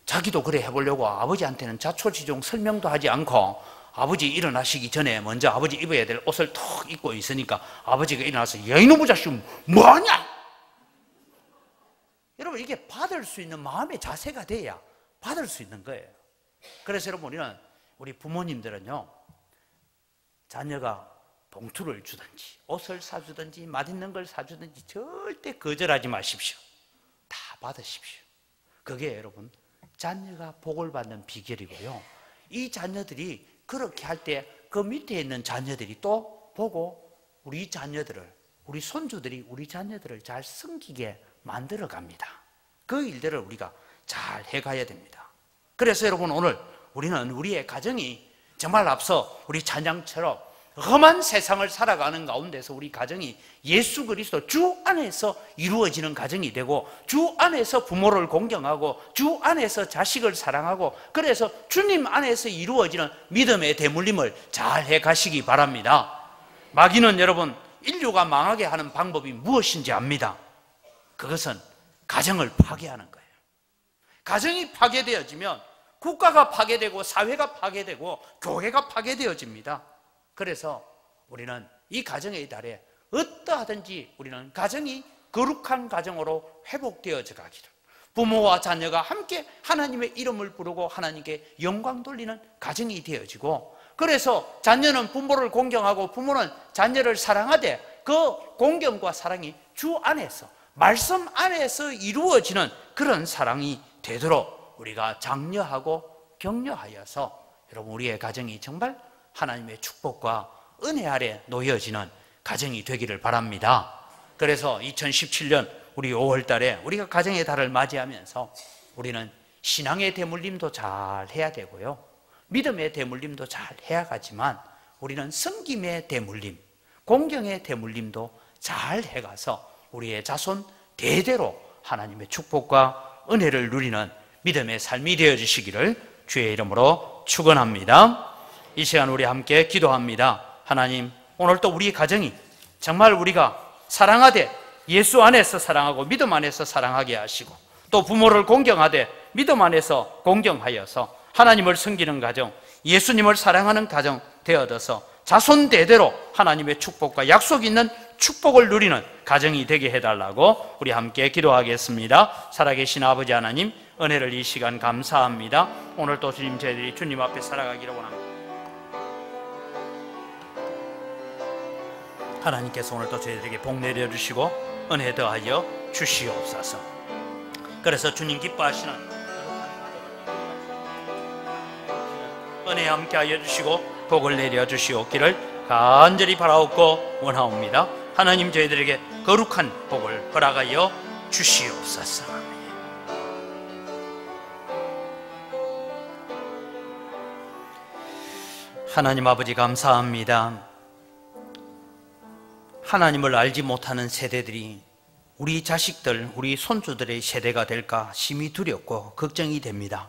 자기도 그래 해보려고 아버지한테는 자초지종 설명도 하지 않고 아버지 일어나시기 전에 먼저 아버지 입어야 될 옷을 턱 입고 있으니까 아버지가 일어나서, 야, 이놈의 자식 뭐하냐? 여러분, 이게 받을 수 있는 마음의 자세가 돼야 받을 수 있는 거예요. 그래서 여러분, 우리 부모님들은요, 자녀가 봉투를 주든지 옷을 사주든지 맛있는 걸 사주든지 절대 거절하지 마십시오. 다 받으십시오. 그게 여러분, 자녀가 복을 받는 비결이고요. 이 자녀들이 그렇게 할 때 그 밑에 있는 자녀들이 또 보고 우리 자녀들을, 우리 손주들이 우리 자녀들을 잘 섬기게 만들어 갑니다. 그 일들을 우리가 잘 해가야 됩니다. 그래서 여러분, 오늘 우리는 우리의 가정이 정말 앞서 우리 찬양처럼 험한 세상을 살아가는 가운데서 우리 가정이 예수 그리스도 주 안에서 이루어지는 가정이 되고, 주 안에서 부모를 공경하고 주 안에서 자식을 사랑하고, 그래서 주님 안에서 이루어지는 믿음의 대물림을 잘 해가시기 바랍니다. 마귀는 여러분, 인류가 망하게 하는 방법이 무엇인지 압니다. 그것은 가정을 파괴하는 거예요. 가정이 파괴되어지면 국가가 파괴되고 사회가 파괴되고 교회가 파괴되어집니다. 그래서 우리는 이 가정의 달에 어떠하든지 우리는 가정이 거룩한 가정으로 회복되어져 가기를, 부모와 자녀가 함께 하나님의 이름을 부르고 하나님께 영광 돌리는 가정이 되어지고, 그래서 자녀는 부모를 공경하고 부모는 자녀를 사랑하되 그 공경과 사랑이 주 안에서, 말씀 안에서 이루어지는 그런 사랑이 되도록 우리가 장려하고 격려하여서 여러분, 우리의 가정이 정말 하나님의 축복과 은혜 아래 놓여지는 가정이 되기를 바랍니다. 그래서 2017년 우리 5월 달에 우리가 가정의 달을 맞이하면서 우리는 신앙의 대물림도 잘 해야 되고요, 믿음의 대물림도 잘 해야 가지만 우리는 섬김의 대물림, 공경의 대물림도 잘 해가서 우리의 자손 대대로 하나님의 축복과 은혜를 누리는 믿음의 삶이 되어주시기를 주의 이름으로 축원합니다. 이 시간 우리 함께 기도합니다. 하나님, 오늘 또 우리 가정이 정말 우리가 사랑하되 예수 안에서 사랑하고 믿음 안에서 사랑하게 하시고, 또 부모를 공경하되 믿음 안에서 공경하여서 하나님을 섬기는 가정, 예수님을 사랑하는 가정 되어져서 자손 대대로 하나님의 축복과 약속 있는 축복을 누리는 가정이 되게 해달라고 우리 함께 기도하겠습니다. 살아계신 아버지 하나님, 은혜를 이 시간 감사합니다. 오늘 또 주님, 저희들이 주님 앞에 살아가기를 원합니다. 하나님께서 오늘 또 저희들에게 복 내려주시고 은혜 더하여 주시옵소서. 그래서 주님 기뻐하시는 은혜 함께하여 주시고 복을 내려주시옵기를 간절히 바라옵고 원하옵니다. 하나님, 저희들에게 거룩한 복을 허락하여 주시옵소서. 하나님 아버지, 감사합니다. 하나님을 알지 못하는 세대들이 우리 자식들, 우리 손주들의 세대가 될까 심히 두렵고 걱정이 됩니다.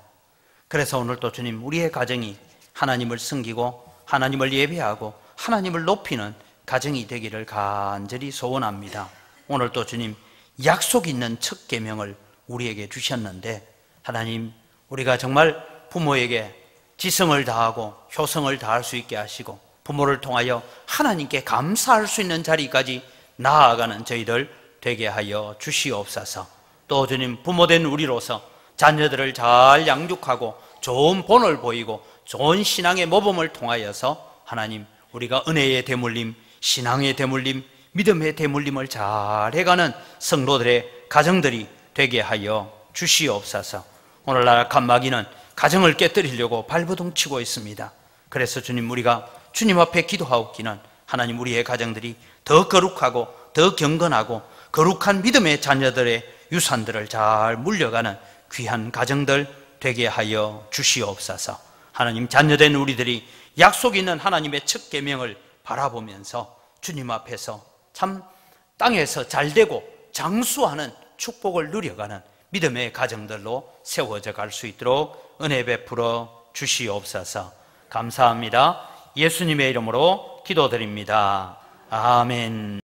그래서 오늘 또 주님, 우리의 가정이 하나님을 섬기고 하나님을 예배하고 하나님을 높이는 가정이 되기를 간절히 소원합니다. 오늘 또 주님, 약속 있는 첫 계명을 우리에게 주셨는데, 하나님, 우리가 정말 부모에게 지성을 다하고 효성을 다할 수 있게 하시고 부모를 통하여 하나님께 감사할 수 있는 자리까지 나아가는 저희들 되게 하여 주시옵소서. 또 주님, 부모된 우리로서 자녀들을 잘 양육하고 좋은 본을 보이고 좋은 신앙의 모범을 통하여서 하나님, 우리가 은혜의 대물림, 신앙의 대물림, 믿음의 대물림을 잘 해가는 성도들의 가정들이 되게 하여 주시옵소서. 오늘날 칸막이는 가정을 깨뜨리려고 발버둥 치고 있습니다. 그래서 주님, 우리가 주님 앞에 기도하옵기는 하나님, 우리의 가정들이 더 거룩하고 더 경건하고 거룩한 믿음의 자녀들의 유산들을 잘 물려가는 귀한 가정들 되게 하여 주시옵소서. 하나님, 자녀된 우리들이 약속 있는 하나님의 첫 계명을 바라보면서 주님 앞에서 참 땅에서 잘되고 장수하는 축복을 누려가는 믿음의 가정들로 세워져 갈 수 있도록 은혜 베풀어 주시옵소서. 감사합니다. 예수님의 이름으로 기도드립니다. 아멘.